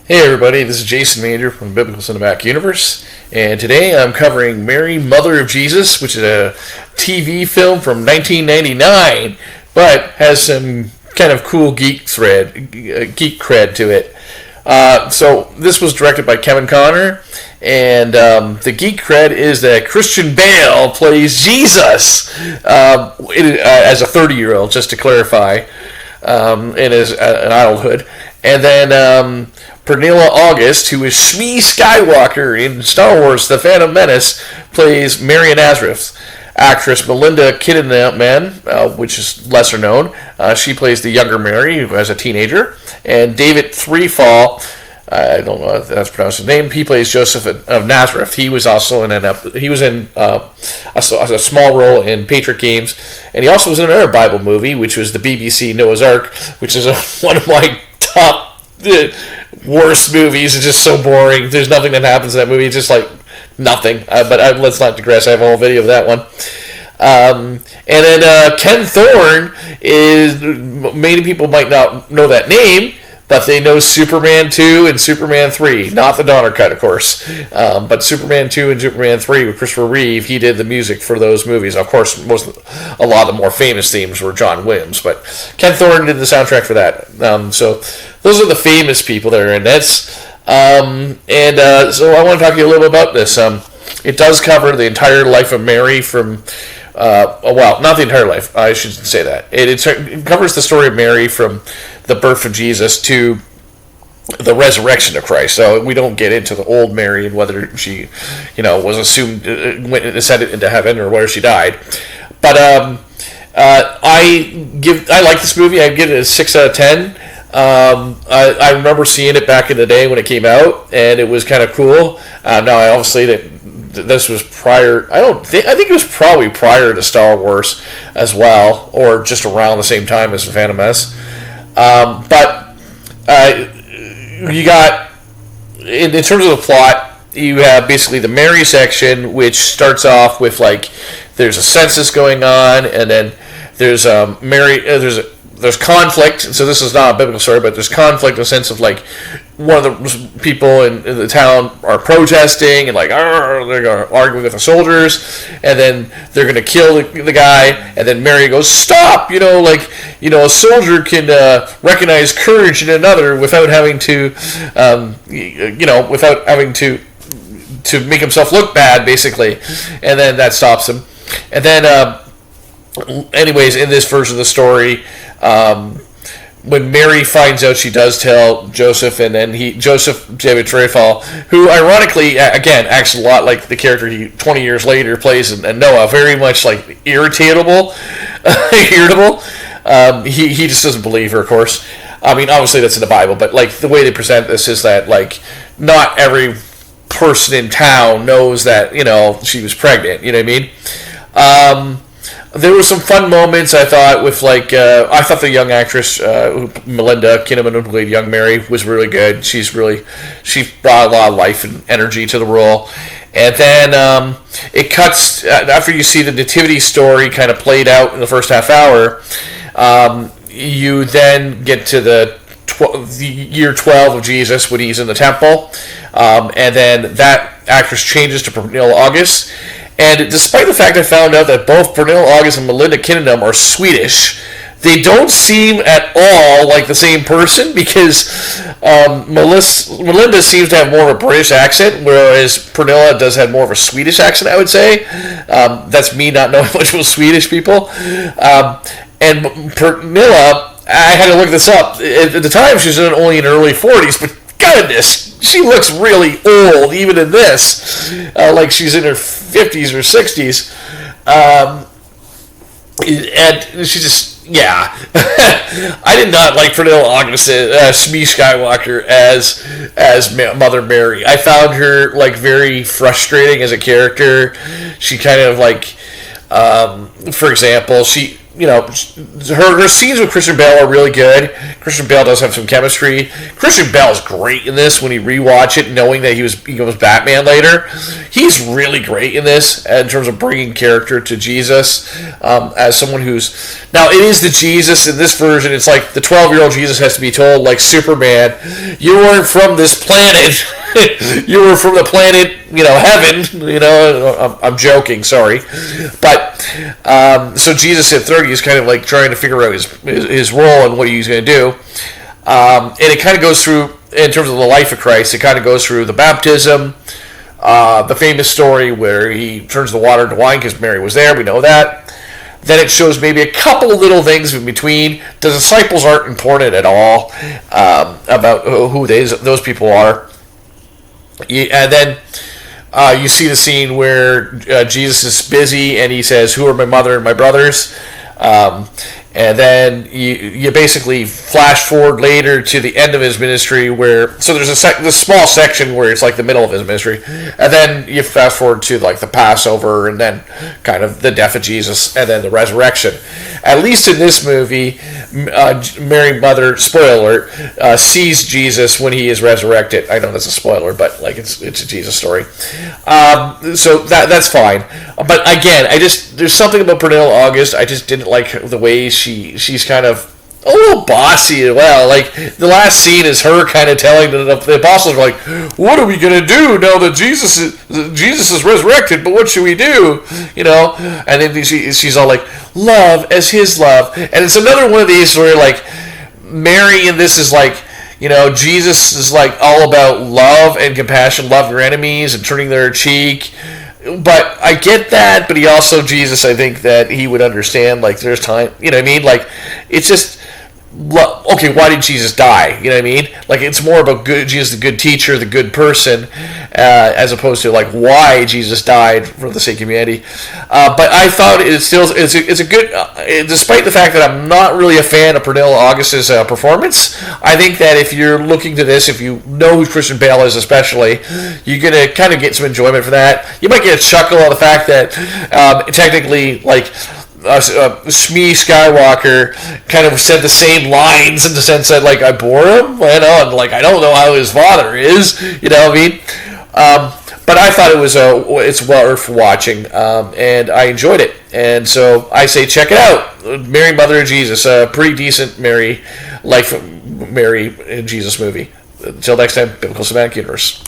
Hey everybody, this is Jason Major from the Biblical Cinematic Universe, and today I'm covering Mary, Mother of Jesus, which is a TV film from 1999, but has some kind of cool geek cred to it. So this was directed by Kevin Conner, and the geek cred is that Christian Bale plays Jesus as a 30-year-old, just to clarify, in his an adulthood, and then Pernilla August, who is Shmi Skywalker in Star Wars: The Phantom Menace, plays Mary of Nazareth. Actress Melinda Kinnaman, which is lesser known, she plays the younger Mary as a teenager. And David Threefall, I don't know if that's pronounced his name, he plays Joseph of Nazareth. He was also in a small role in Patriot Games, and he also was in another Bible movie, which was the BBC Noah's Ark, which is one of my top worst movies. It's just so boring. There's nothing that happens in that movie. It's just like nothing. But let's not digress. I have a whole video of that one. And then Ken Thorne is, many people might not know that name, but they know Superman 2 and Superman 3. Not the Donner cut, of course. But Superman 2 and Superman 3 with Christopher Reeve, he did the music for those movies. Of course, a lot of the more famous themes were John Williams, but Ken Thorne did the soundtrack for that. So those are the famous people that are in this. So I want to talk to you a little bit about this. It does cover the entire life of Mary from... not the entire life. I shouldn't say that. It covers the story of Mary from the birth of Jesus to the resurrection of Christ. So we don't get into the old Mary and whether she, was assumed went ascended into heaven or whether she died. But I like this movie. I give it a 6 out of 10. I remember seeing it back in the day when it came out, and it was kind of cool. Now, obviously, this was prior. I think it was probably prior to Star Wars as well, or just around the same time as Phantom Menace. But you got, in terms of the plot, you have basically the Mary section, which starts off with there's a census going on, and then there's there's conflict. So this is not a biblical story, but there's conflict in the sense of one of the people in the town are protesting and they're arguing with the soldiers, and then they're going to kill the guy, and then Mary goes, "Stop!" A soldier can recognize courage in another without having to, to make himself look bad, basically, and then that stops him, and then. Anyways, in this version of the story, when Mary finds out, she does tell Joseph, and then David Trefall, who ironically, again, acts a lot like the character he 20 years later plays in Noah, very much irritable. He just doesn't believe her, of course. I mean, obviously that's in the Bible, but the way they present this is that not every person in town knows that she was pregnant. You know what I mean? There were some fun moments, I thought, with I thought the young actress Melinda Kinnaman, who played young Mary, was really good. She brought a lot of life and energy to the role. And then it cuts after you see the nativity story kind of played out in the first half hour. You then get to the year 12 of Jesus when he's in the temple, and then that actress changes to Pernilla August. And despite the fact I found out that both Pernilla August and Melinda Kinnaman are Swedish, they don't seem at all like the same person, because Melinda seems to have more of a British accent, whereas Pernilla does have more of a Swedish accent, I would say. That's me not knowing much about Swedish people. And Pernilla, I had to look this up. At the time, she was only in her early 40s, but goodness, she looks really old, even in this. Like she's in her 50s or 60s. And she just, yeah. I did not like Pernilla August, Shmi Skywalker, as Mother Mary. I found her, very frustrating as a character. She kind of, for example, her scenes with Christian Bale are really good. Christian Bale does have some chemistry. Christian Bale is great in this when you rewatch it, knowing that he was Batman later. He's really great in this in terms of bringing character to Jesus as someone who's... Now, it is the Jesus in this version. It's like the 12-year-old Jesus has to be told, like Superman, you weren't from this planet. You were from the planet, heaven. I'm joking, sorry. But, so Jesus at 30 is kind of like trying to figure out his role and what he's going to do. And it kind of goes through, in terms of the life of Christ, it kind of goes through the baptism, the famous story where he turns the water into wine because Mary was there, we know that. Then it shows maybe a couple of little things in between. The disciples aren't important at all about who those people are. And then you see the scene where Jesus is busy and he says, "Who are my mother and my brothers?" And then you basically flash forward later to the end of his ministry so there's this small section where it's like the middle of his ministry. And then you fast forward to like the Passover and then kind of the death of Jesus and then the resurrection. At least in this movie, Mary Mother, spoiler alert, sees Jesus when he is resurrected. I know that's a spoiler, but like it's a Jesus story. So that's fine. But again, there's something about Pernilla August. I just didn't like the way she's kind of a little bossy as well. Like the last scene is her kind of telling the apostles are like, "What are we gonna do now that Jesus is resurrected? But what should we do?" And then she's all like, "Love as His love," and it's another one of these where like Mary in this is like. Jesus is like all about love and compassion, love your enemies and turning their cheek. But I get that, but he also, Jesus, I think that he would understand, like, there's time, you know what I mean? Like, it's just, okay, why did Jesus die? You know what I mean? Like, it's more about Jesus, the good teacher, the good person, as opposed to, like, why Jesus died for the sake of humanity. But I thought it's a good, despite the fact that I'm not really a fan of Pernilla August's performance, I think that if you're looking to this, if you know who Christian Bale is especially, you're going to kind of get some enjoyment for that. You might get a chuckle on the fact that technically, like, Shmi Skywalker kind of said the same lines in the sense that, like, I bore him, and like, I don't know how his father is, you know what I mean? But I thought it's well worth watching, and I enjoyed it, and so I say check it out. Mary, Mother of Jesus, a pretty decent Mary and Jesus movie. Until next time, Biblical Cinematic Universe.